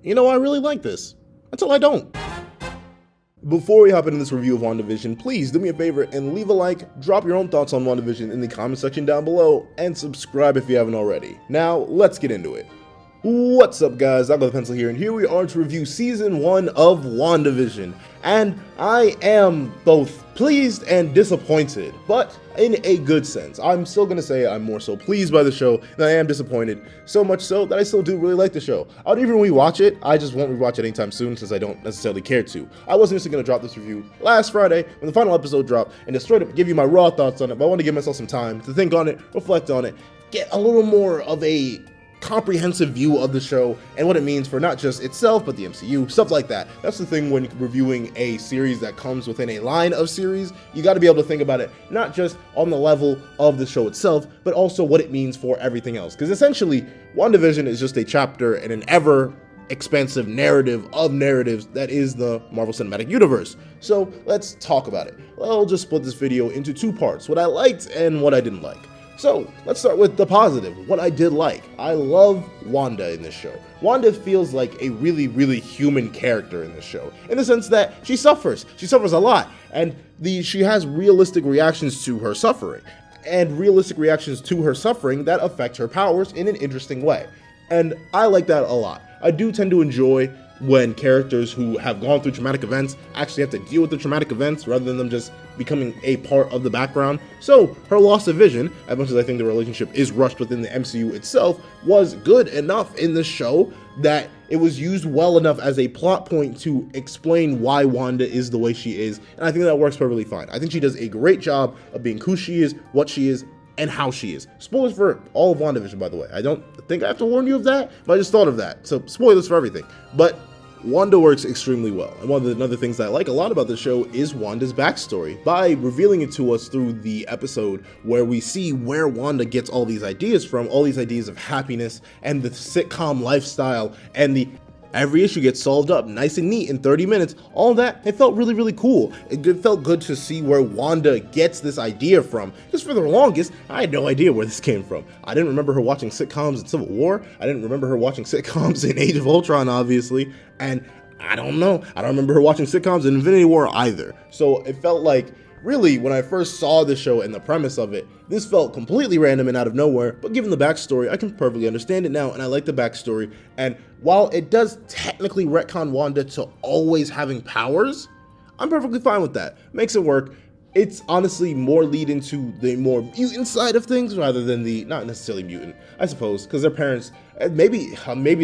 you know, I really like this, until I don't. Before we hop into this review of WandaVision, please do me a favor and leave a like, drop your own thoughts on WandaVision in the comment section down below, and subscribe if you haven't already. Now, let's get into it. What's up guys, I've got the pencil here, and here we are to review Season 1 of WandaVision. And I am both pleased and disappointed, but in a good sense. I'm still gonna say I'm more so pleased by the show than I am disappointed, so much so that I still do really like the show. I would even rewatch it, I just won't rewatch it anytime soon since I don't necessarily care to. I was initially gonna drop this review last Friday when the final episode dropped and just straight up give you my raw thoughts on it, but I want to give myself some time to think on it, reflect on it, get a little more of a comprehensive view of the show and what it means for not just itself but the MCU, stuff like that. That's the thing when reviewing a series that comes within a line of series. You got to be able to think about it not just on the level of the show itself, but also what it means for everything else, because essentially WandaVision is just a chapter in an ever expansive narrative of narratives that is the Marvel Cinematic Universe. So let's talk about it. I'll just split this video into two parts, what I liked and what I didn't like. So let's start with the positive, what I did like. I love Wanda in this show. Wanda feels like a really human character in this show, in the sense that she suffers a lot, and she has realistic reactions to her suffering, and realistic reactions to her suffering that affect her powers in an interesting way. And I like that a lot. I do tend to enjoy when characters who have gone through traumatic events actually have to deal with the traumatic events rather than them just becoming a part of the background. So her loss of vision, as much as I think the relationship is rushed within the MCU itself, was good enough in the show that it was used well enough as a plot point to explain why Wanda is the way she is, and I think that works perfectly fine. I think she does a great job of being who she is, what she is, and how she is. Spoilers for all of WandaVision, by the way. I don't think I have to warn you of that, but I just thought of that. So spoilers for everything. But Wanda works extremely well, and one of the other things that I like a lot about the show is Wanda's backstory. By revealing it to us through the episode where we see where Wanda gets all these ideas from, all these ideas of happiness and the sitcom lifestyle, and every issue gets solved up nice and neat in 30 minutes, all that, it felt really cool. It felt good to see where Wanda gets this idea from, because for the longest, I had no idea where this came from. I didn't remember her watching sitcoms in Civil War, I didn't remember her watching sitcoms in Age of Ultron, obviously, and I don't know, I don't remember her watching sitcoms in Infinity War either. So it felt like, really, when I first saw the show and the premise of it, this felt completely random and out of nowhere, but given the backstory, I can perfectly understand it now, and I like the backstory. And while it does technically retcon Wanda to always having powers, I'm perfectly fine with that. Makes it work. It's honestly more lead into the more mutant side of things rather than the, not necessarily mutant, I suppose, because their parents, maybe it's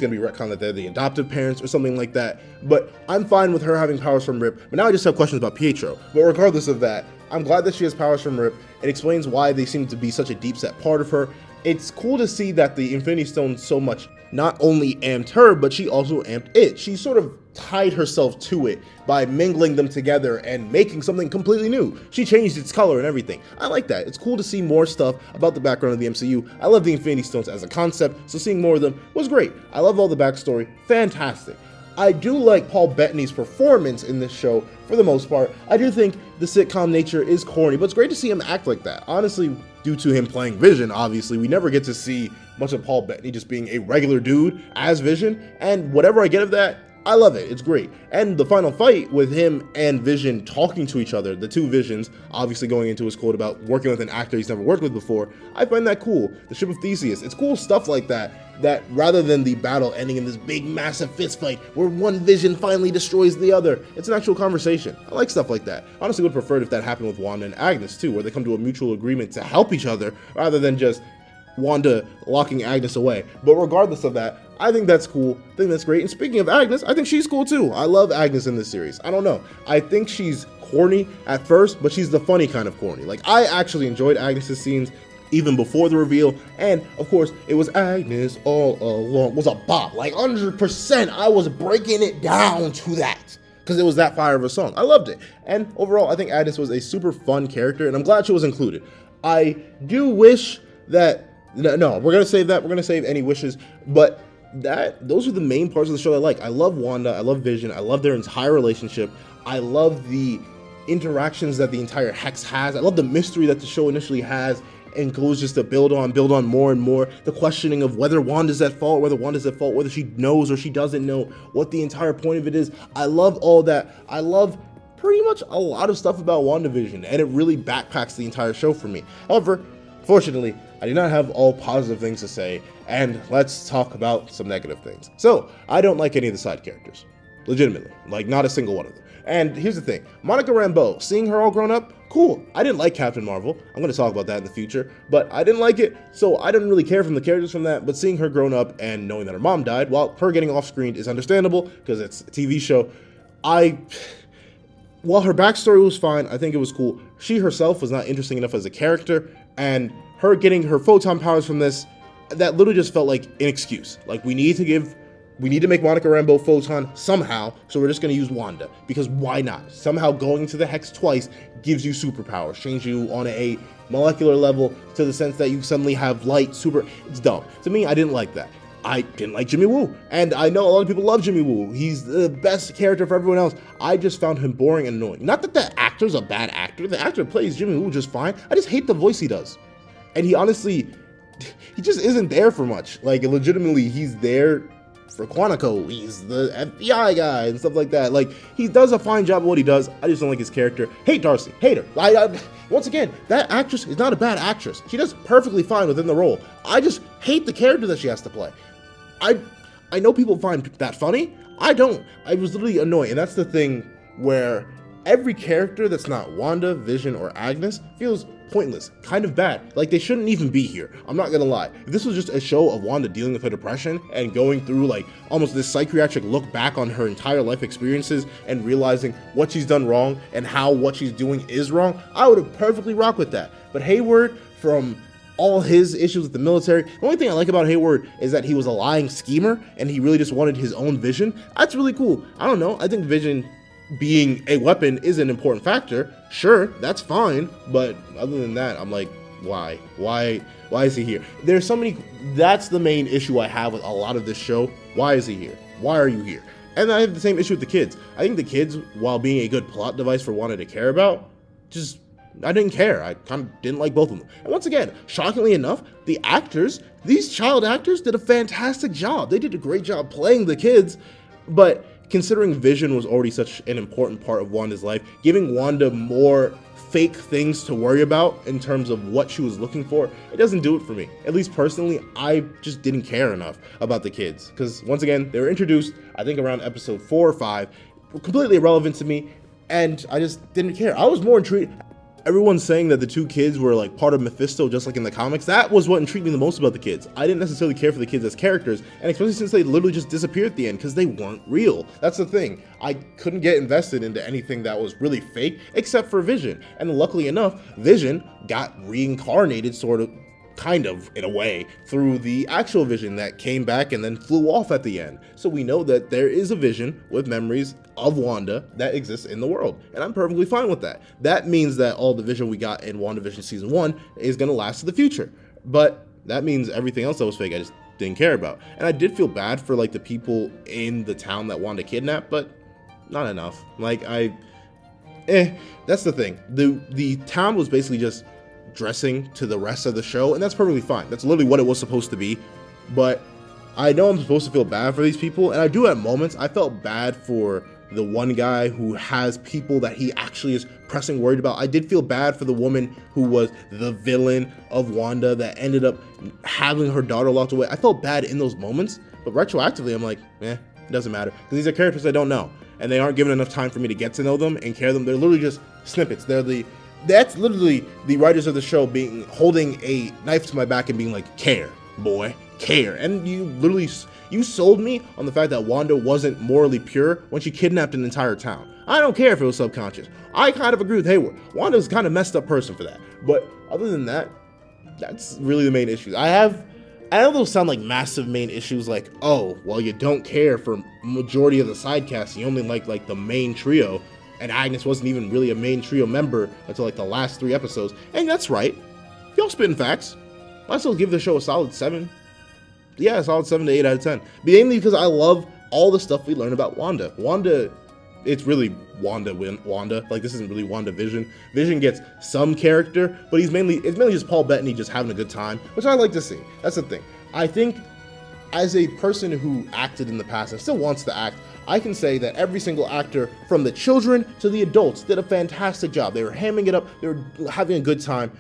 gonna be retcon that they're the adoptive parents or something like that, but I'm fine with her having powers from Rip. But now I just have questions about Pietro. But regardless of that, I'm glad that she has powers from Rip. It explains why they seem to be such a deep set part of her. It's cool to see that the Infinity Stone so much not only amped her, but she also amped it. She sort of tied herself to it by mingling them together and making something completely new. She changed its color and everything. I like that. It's cool to see more stuff about the background of the MCU. I love the Infinity Stones as a concept, so seeing more of them was great. I love all the backstory. Fantastic. I do like Paul Bettany's performance in this show for the most part. I do think the sitcom nature is corny, but it's great to see him act like that. Honestly, due to him playing Vision, obviously, we never get to see much of Paul Bettany just being a regular dude as Vision, and whatever I get of that, I love it. It's great. And the final fight with him and Vision talking to each other, the two Visions, obviously going into his quote about working with an actor he's never worked with before, I find that cool. The Ship of Theseus, it's cool stuff like that rather than the battle ending in this big massive fist fight where one Vision finally destroys the other, it's an actual conversation. I like stuff like that. Honestly, would have preferred if that happened with Wanda and Agnes too, where they come to a mutual agreement to help each other rather than just Wanda locking Agnes away. But regardless of that, I think that's cool. I think that's great. And speaking of Agnes, I think she's cool too. I love Agnes in this series. I don't know. I think she's corny at first, but she's the funny kind of corny. Like, I actually enjoyed Agnes's scenes even before the reveal, and of course, it was Agnes all along. Was a bop, like 100%. I was breaking it down to that, because it was that fire of a song. I loved it. And overall, I think Agnes was a super fun character, and I'm glad she was included. I do wish that, no, we're gonna save that. We're gonna save any wishes, but those are the main parts of the show I like. I love Wanda, I love Vision, I love their entire relationship. I love the interactions that the entire Hex has. I love the mystery that the show initially has, and goes just to build on more and more. The questioning of whether Wanda's at fault, whether she knows or she doesn't know, what the entire point of it is. I love all that. I love pretty much a lot of stuff about WandaVision, and it really backpacks the entire show for me. However, fortunately, I do not have all positive things to say, and let's talk about some negative things. So, I don't like any of the side characters. Legitimately. Like, not a single one of them. And here's the thing. Monica Rambeau, seeing her all grown up, cool. I didn't like Captain Marvel. I'm going to talk about that in the future, but I didn't like it, so I didn't really care from the characters from that, but seeing her grown up and knowing that her mom died, while her getting off screen is understandable, because it's a TV show, while her backstory was fine, I think it was cool. She herself was not interesting enough as a character, and her getting her photon powers from this, that literally just felt like an excuse. Like, we need to make Monica Rambeau photon somehow, so we're just going to use Wanda, because why not? Somehow going to the Hex twice gives you superpowers, change you on a molecular level to the sense that you suddenly have light, super, it's dumb. To me, I didn't like that. I didn't like Jimmy Woo, and I know a lot of people love Jimmy Woo. He's the best character for everyone else. I just found him boring and annoying. Not that the actor's a bad actor. The actor plays Jimmy Woo just fine. I just hate the voice he does. And he honestly, he just isn't there for much. Like, legitimately, he's there for Quantico. He's the FBI guy and stuff like that. Like, he does a fine job of what he does. I just don't like his character. Hate Darcy. Hate her. Once again, that actress is not a bad actress. She does perfectly fine within the role. I just hate the character that she has to play. I know people find that funny. I don't. I was literally annoyed. And that's the thing where every character that's not Wanda, Vision, or Agnes feels pointless, kind of bad. Like, they shouldn't even be here. I'm not gonna lie. If this was just a show of Wanda dealing with her depression and going through like almost this psychiatric look back on her entire life experiences and realizing what she's done wrong and how what she's doing is wrong, I would have perfectly rocked with that. But Hayward, from all his issues with the military, the only thing I like about Hayward is that he was a lying schemer and he really just wanted his own vision. That's really cool. I don't know. I think Vision being a weapon is an important factor. Sure, that's fine, but other than that, I'm like, why is he here? There's so many. That's the main issue I have with a lot of this show. Why is he here? Why are you here? And I have the same issue with the kids. I think the kids, while being a good plot device for Wanda to care about, just, I didn't care. I kind of didn't like both of them. And once again, shockingly enough, the actors, these child actors, did a fantastic job. They did a great job playing the kids, but considering Vision was already such an important part of Wanda's life, giving Wanda more fake things to worry about in terms of what she was looking for, it doesn't do it for me. At least personally, I just didn't care enough about the kids. Because once again, they were introduced, I think around episode 4 or 5, were completely irrelevant to me, and I just didn't care. I was more intrigued. Everyone's saying that the two kids were like part of Mephisto, just like in the comics. That was what intrigued me the most about the kids. I didn't necessarily care for the kids as characters, and especially since they literally just disappeared at the end because they weren't real. That's the thing. I couldn't get invested into anything that was really fake except for Vision. And luckily enough, Vision got reincarnated kind of, in a way, through the actual Vision that came back and then flew off at the end. So we know that there is a Vision with memories of Wanda that exists in the world, and I'm perfectly fine with that. That means that all the Vision we got in WandaVision Season 1 is going to last to the future, but that means everything else that was fake I just didn't care about. And I did feel bad for like the people in the town that Wanda kidnapped, but not enough. Like, that's the thing. The town was basically just dressing to the rest of the show, and that's perfectly fine. That's literally what it was supposed to be. But I know I'm supposed to feel bad for these people, and I do at moments. I felt bad for the one guy who has people that he actually is pressing worried about. I did feel bad for the woman who was the villain of Wanda that ended up having her daughter locked away. I felt bad in those moments, but retroactively I'm like, it doesn't matter, because these are characters I don't know, and they aren't given enough time for me to get to know them and care them. They're literally just snippets. That's literally the writers of the show holding a knife to my back and being like, care, boy, care. And you sold me on the fact that Wanda wasn't morally pure when she kidnapped an entire town. I don't care if it was subconscious. I kind of agree with Hayward. Wanda's kind of messed up person for that. But other than that, that's really the main issue. I know those sound like massive main issues, like, oh, well, you don't care for majority of the side cast. You only like the main trio. And Agnes wasn't even really a main trio member until like the last 3 episodes. And that's right. Y'all spitting facts. I still give the show a solid 7. Yeah, a solid 7 to 8 out of 10. Mainly because I love all the stuff we learn about Wanda. Wanda it's really Wanda. Like, this isn't really WandaVision. Vision gets some character, but it's mainly just Paul Bettany just having a good time, which I like to see. That's the thing. I think as a person who acted in the past and still wants to act, I can say that every single actor, from the children to the adults, did a fantastic job. They were hamming it up. They were having a good time.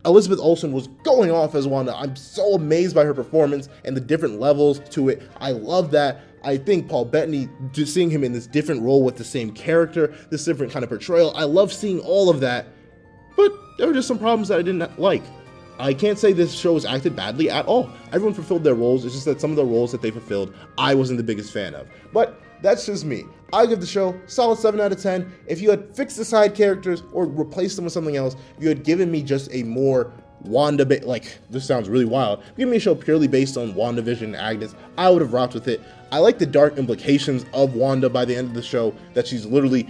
Elizabeth Olsen was going off as Wanda. I'm so amazed by her performance and the different levels to it. I love that. I think Paul Bettany, just seeing him in this different role with the same character, this different kind of portrayal, I love seeing all of that. But there were just some problems that I didn't like. I can't say this show was acted badly at all. Everyone fulfilled their roles. It's just that some of the roles that they fulfilled, I wasn't the biggest fan of. But that's just me. I give the show solid 7 out of 10. If you had fixed the side characters or replaced them with something else, if you had given me just a more Wanda, like, this sounds really wild, give me a show purely based on WandaVision and Agnes, I would have rocked with it. I like the dark implications of Wanda by the end of the show, that she's literally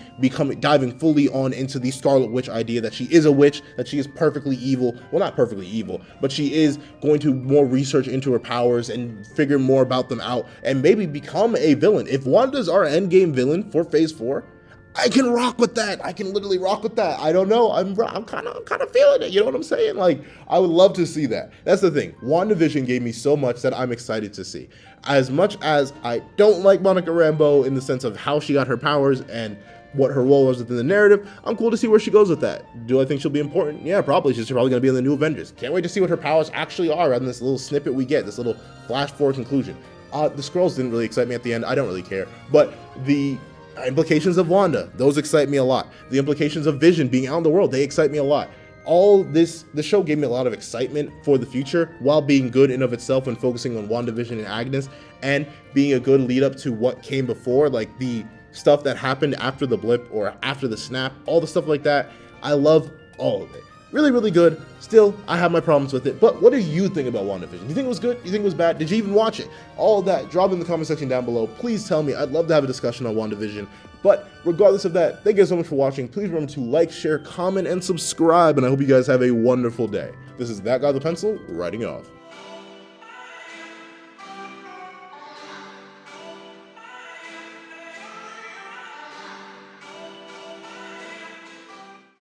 diving fully on into the Scarlet Witch idea, that she is a witch, that she is perfectly evil. Well, not perfectly evil, but she is going to more research into her powers and figure more about them out and maybe become a villain. If Wanda's our endgame villain for Phase 4, I can rock with that. I can literally rock with that. I don't know. I'm kind of feeling it. You know what I'm saying? Like, I would love to see that. That's the thing. WandaVision gave me so much that I'm excited to see. As much as I don't like Monica Rambeau in the sense of how she got her powers and what her role was within the narrative, I'm cool to see where she goes with that. Do I think she'll be important? Yeah, probably. She's probably going to be in the new Avengers. Can't wait to see what her powers actually are rather than this little snippet we get, this little flash forward conclusion. The Skrulls didn't really excite me at the end. I don't really care. But the implications of Wanda, those excite me a lot. The implications of Vision being out in the world, they excite me a lot. All this, the show gave me a lot of excitement for the future while being good in of itself and focusing on WandaVision and Agnes and being a good lead up to what came before, like the stuff that happened after the blip or after the snap, all the stuff like that. I love all of it. Really, really good. Still, I have my problems with it. But what do you think about WandaVision? Do you think it was good? Do you think it was bad? Did you even watch it? All of that, drop in the comment section down below. Please tell me. I'd love to have a discussion on WandaVision. But regardless of that, thank you guys so much for watching. Please remember to like, share, comment, and subscribe. And I hope you guys have a wonderful day. This is That Guy with the Pencil, writing off.